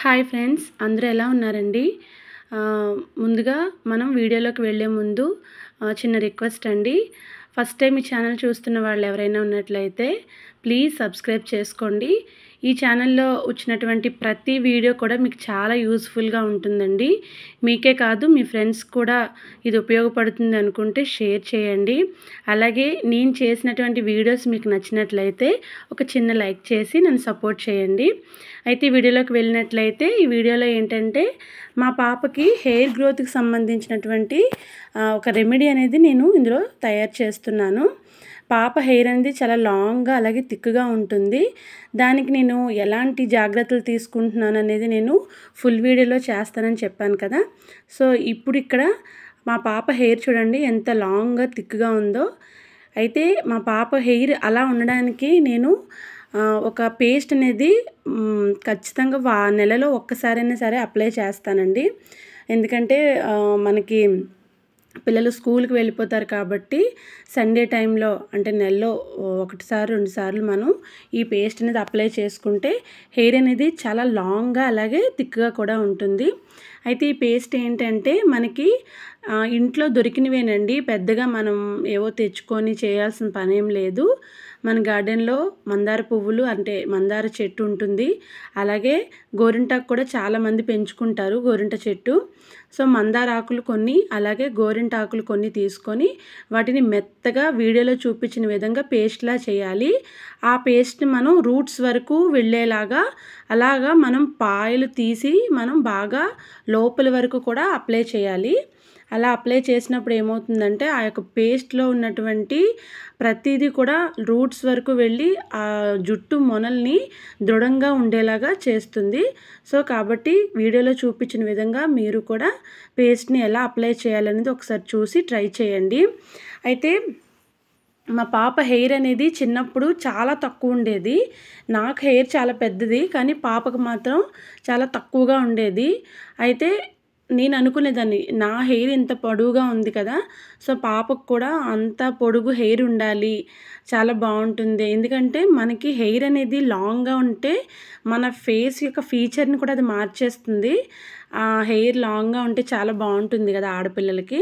Hi friends, అందరూ ఎలా ఉన్నారండి? ముందుగా మనం వీడియోలోకి వెళ్ళే ముందు చిన్న రిక్వెస్ట్ అండి. ఫస్ట్ టైం ఈ ఛానల్ చూస్తున్న వాళ్ళు ఎవరైనా ఉన్నట్లయితే ప్లీజ్ సబ్స్క్రైబ్ చేసుకోండి. ఈ ఛానల్లో వచ్చినటువంటి ప్రతి వీడియో కూడా మీకు చాలా యూస్ఫుల్గా ఉంటుందండి. మీకే కాదు, మీ ఫ్రెండ్స్ కూడా ఇది ఉపయోగపడుతుంది అనుకుంటే షేర్ చేయండి. అలాగే నేను చేసినటువంటి వీడియోస్ మీకు నచ్చినట్లయితే ఒక చిన్న లైక్ చేసి నన్ను సపోర్ట్ చేయండి. అయితే ఈ వీడియోలోకి వెళ్ళినట్లయితే ఈ వీడియోలో ఏంటంటే మా పాపకి హెయిర్ గ్రోత్కి సంబంధించినటువంటి ఒక రెమెడీ అనేది నేను ఇందులో తయారు చేస్తున్నాను. పాప హెయిర్ అనేది చాలా లాంగ్గా అలాగే థిక్గా ఉంటుంది. దానికి నేను ఎలాంటి జాగ్రత్తలు తీసుకుంటున్నాను అనేది నేను ఫుల్ వీడియోలో చేస్తానని చెప్పాను కదా. సో ఇప్పుడు ఇక్కడ మా పాప హెయిర్ చూడండి ఎంత లాంగ్గా థిక్గా ఉందో. అయితే మా పాప హెయిర్ అలా ఉండడానికి నేను ఒక పేస్ట్ అనేది ఖచ్చితంగా నెలలో ఒక్కసారైనా సరే అప్లై చేస్తానండి. ఎందుకంటే మనకి పిల్లలు స్కూల్కి వెళ్ళిపోతారు కాబట్టి సండే టైంలో అంటే నెలలో 1-2 సార్లు మనం ఈ పేస్ట్ అనేది అప్లై చేసుకుంటే హెయిర్ అనేది చాలా లాంగ్గా అలాగే థిక్గా కూడా ఉంటుంది. అయితే ఈ పేస్ట్ ఏంటంటే మనకి ఇంట్లో దొరికినవేనండి. పెద్దగా మనం ఏవో తెచ్చుకొని చేయాల్సిన పని ఏం లేదు. మన గార్డెన్లో మందార పువ్వులు అంటే మందార చెట్టు ఉంటుంది. అలాగే గోరింటాకు కూడా చాలామంది పెంచుకుంటారు, గోరింట చెట్టు. సో మందార ఆకులు కొన్ని అలాగే గోరింటాకులు కొన్ని తీసుకొని వాటిని మెత్తగా వీడియోలో చూపించిన విధంగా పేస్ట్లా చేయాలి. ఆ పేస్ట్ని మనం రూట్స్ వరకు వెళ్ళేలాగా అలాగా మనం పాయలు తీసి మనం బాగా లోపల వరకు కూడా అప్లై చేయాలి. అలా అప్లై చేసినప్పుడు ఏమవుతుందంటే ఆ యొక్క పేస్ట్లో ఉన్నటువంటి ప్రతిదీ కూడా రూట్స్ వరకు వెళ్ళి ఆ జుట్టు మొనల్ని దృఢంగా ఉండేలాగా చేస్తుంది. సో కాబట్టి వీడియోలో చూపించిన విధంగా మీరు కూడా పేస్ట్ని ఎలా అప్లై చేయాలనేది ఒకసారి చూసి ట్రై చేయండి. అయితే మా పాప హెయిర్ అనేది చిన్నప్పుడు చాలా తక్కువ ఉండేది. నాకు హెయిర్ చాలా పెద్దది, కానీ పాపకు మాత్రం చాలా తక్కువగా ఉండేది. అయితే నేను అనుకునేదాన్ని నా హెయిర్ ఇంత పొడవుగా ఉంది కదా, సో పాపకు కూడా అంత పొడుగు హెయిర్ ఉండాలి, చాలా బాగుంటుంది. ఎందుకంటే మనకి హెయిర్ అనేది లాంగ్గా ఉంటే మన ఫేస్ యొక్క ఫీచర్ని కూడా అది మార్చేస్తుంది. ఆ హెయిర్ లాంగ్గా ఉంటే చాలా బాగుంటుంది కదా ఆడపిల్లలకి.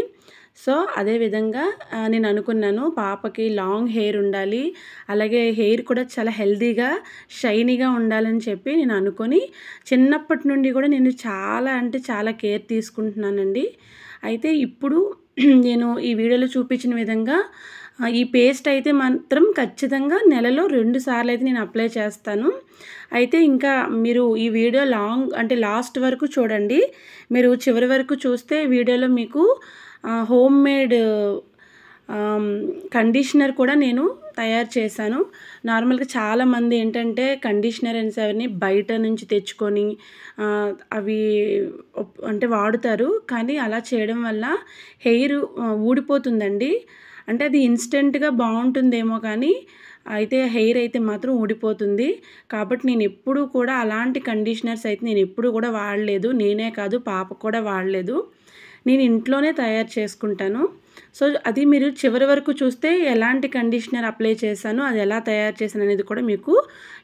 సో అదేవిధంగా నేను అనుకున్నాను పాపకి లాంగ్ హెయిర్ ఉండాలి, అలాగే హెయిర్ కూడా చాలా హెల్తీగా షైనీగా ఉండాలని చెప్పి నేను అనుకొని చిన్నప్పటి నుండి కూడా నేను చాలా అంటే చాలా కేర్ తీసుకుంటున్నానండి. అయితే ఇప్పుడు నేను ఈ వీడియోలో చూపించిన విధంగా ఈ పేస్ట్ అయితే మాత్రం ఖచ్చితంగా నెలలో 2 సార్లు అయితే నేను అప్లై చేస్తాను. అయితే ఇంకా మీరు ఈ వీడియో లాస్ట్ వరకు చూడండి. మీరు చివరి వరకు చూస్తే వీడియోలో మీకు హోమ్ మేడ్ కండిషనర్ కూడా నేను తయారు చేశాను. నార్మల్గా చాలామంది ఏంటంటే కండిషనర్ అనేవి బయట నుంచి తెచ్చుకొని అవి అంటే వాడుతారు. కానీ అలా చేయడం వల్ల హెయిర్ ఊడిపోతుందండి. అంటే అది ఇన్స్టెంట్గా బాగుంటుందేమో కానీ అయితే హెయిర్ అయితే మాత్రం ఊడిపోతుంది. కాబట్టి నేను ఎప్పుడూ కూడా అలాంటి కండిషనర్స్ అయితే నేను ఎప్పుడూ కూడా వాడలేదు. నేనే కాదు, పాప కూడా వాడలేదు. నేను ఇంట్లోనే తయారు చేసుకుంటాను. సో అది మీరు చివరి వరకు చూస్తే ఎలాంటి కండిషనర్ అప్లై చేశాను, అది ఎలా తయారు చేశాను అనేది కూడా మీకు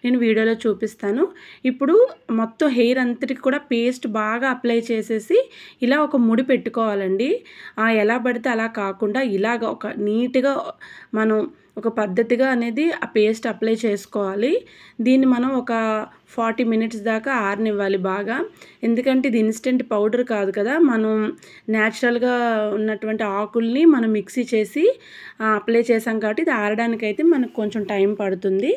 నేను వీడియోలో చూపిస్తాను. ఇప్పుడు మొత్తం హెయిర్ అంతటికి కూడా పేస్ట్ బాగా అప్లై చేసేసి ఇలా ఒక ముడి పెట్టుకోవాలండి. ఎలా పడితే అలా కాకుండా ఇలాగ ఒక నీట్గా మనం ఒక పద్ధతిగా అనేది ఆ పేస్ట్ అప్లై చేసుకోవాలి. దీన్ని మనం ఒక 40 మినిట్స్ దాకా ఆరనివ్వాలి బాగా. ఎందుకంటే ఇది ఇన్స్టెంట్ పౌడర్ కాదు కదా, మనం న్యాచురల్గా ఉన్నటువంటి ఆకుల్ని మనం మిక్సీ చేసి అప్లై చేసాం కాబట్టి ఇది ఆరడానికైతే మనకు కొంచెం టైం పడుతుంది.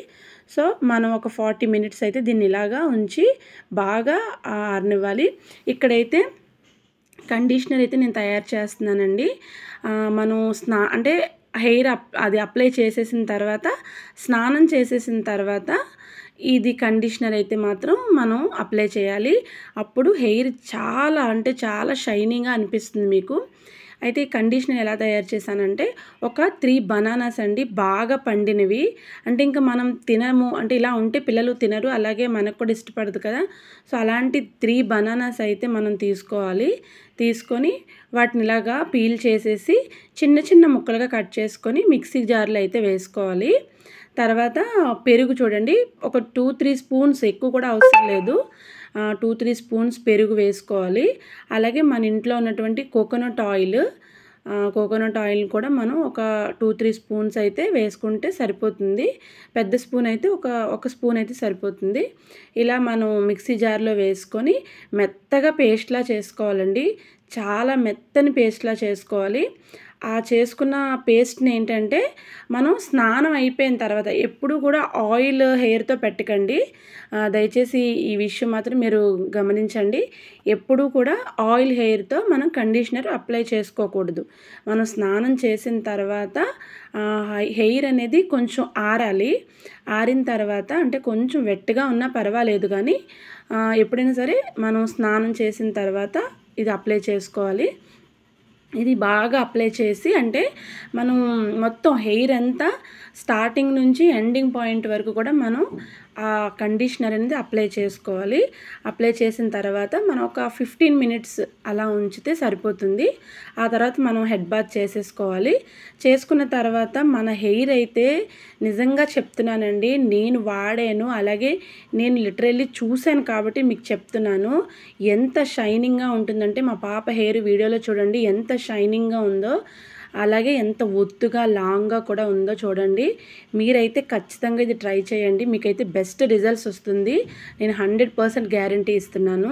సో మనం ఒక 40 మినిట్స్ అయితే దీన్ని ఇలాగా ఉంచి బాగా ఆరనివ్వాలి. ఇక్కడైతే కండిషనర్ అయితే నేను తయారు చేస్తున్నానండి. మనం అంటే హెయిర్ అది అప్లై చేసేసిన తర్వాత స్నానం చేసేసిన తర్వాత ఇది కండిషనర్ అయితే మాత్రం మనం అప్లై చేయాలి. అప్పుడు హెయిర్ చాలా అంటే చాలా షైనీగా అనిపిస్తుంది మీకు. అయితే ఈ కండిషనర్ ఎలా తయారు చేశానంటే ఒక 3 బనానాస్ అండి, బాగా పండినవి. అంటే ఇంకా మనం తినము అంటే ఇలా ఉంటే పిల్లలు తినరు, అలాగే మనకు కూడా ఇష్టపడదు కదా. సో అలాంటి 3 బనానాస్ అయితే మనం తీసుకోవాలి. తీసుకొని వాటిని ఇలాగా పీల్ చేసేసి చిన్న చిన్న ముక్కలుగా కట్ చేసుకొని మిక్సీ జార్లో అయితే వేసుకోవాలి. తర్వాత పెరుగు చూడండి, ఒక 2-3 స్పూన్స్, ఎక్కువ కూడా అవసరం లేదు. 2-3 స్పూన్స్ పెరుగు వేసుకోవాలి. అలాగే మన ఇంట్లో ఉన్నటువంటి కోకోనట్ ఆయిల్ కూడా మనం ఒక 2-3 స్పూన్స్ అయితే వేసుకుంటే సరిపోతుంది. పెద్ద స్పూన్ అయితే ఒక స్పూన్ అయితే సరిపోతుంది. ఇలా మనం మిక్సీ జార్లో వేసుకొని మెత్తగా పేస్ట్లా చేసుకోవాలండి. చాలా మెత్తని పేస్ట్లా చేసుకోవాలి. ఆ చేసుకున్న పేస్ట్ని ఏంటంటే మనం స్నానం అయిపోయిన తర్వాత ఎప్పుడు కూడా ఆయిల్ హెయిర్తో పెట్టకండి. దయచేసి ఈ విషయం మాత్రం మీరు గమనించండి. ఎప్పుడూ కూడా ఆయిల్ హెయిర్తో మనం కండిషనర్ అప్లై చేసుకోకూడదు. మనం స్నానం చేసిన తర్వాత హెయిర్ అనేది కొంచెం ఆరాలి. ఆరిన తర్వాత అంటే కొంచెం వెట్గా ఉన్నా పర్వాలేదు, కానీ ఎప్పుడైనా సరే మనం స్నానం చేసిన తర్వాత ఇది అప్లై చేసుకోవాలి. ఇది బాగా అప్లై చేసి అంటే మనం మొత్తం హెయిర్ అంతా స్టార్టింగ్ నుంచి ఎండింగ్ పాయింట్ వరకు కూడా మనం ఆ కండిషనర్ అనేది అప్లై చేసుకోవాలి. అప్లై చేసిన తర్వాత మనం ఒక 15 మినిట్స్ అలా ఉంచితే సరిపోతుంది. ఆ తర్వాత మనం హెడ్ బాత్ చేసేసుకోవాలి. చేసుకున్న తర్వాత మన హెయిర్ అయితే నిజంగా చెప్తున్నానండి, నేను వాడాను, అలాగే నేను లిటరల్లీ చూశాను కాబట్టి మీకు చెప్తున్నాను. ఎంత షైనింగ్గా ఉంటుందంటే మా పాప హెయిర్ వీడియోలో చూడండి ఎంత షైనింగ్గా ఉందో, అలాగే ఎంత ఒత్తుగా లాంగ్గా కూడా ఉందో చూడండి. మీరైతే ఖచ్చితంగా ఇది ట్రై చేయండి. మీకైతే బెస్ట్ రిజల్ట్స్ వస్తుంది. నేను 100% గ్యారంటీ ఇస్తున్నాను.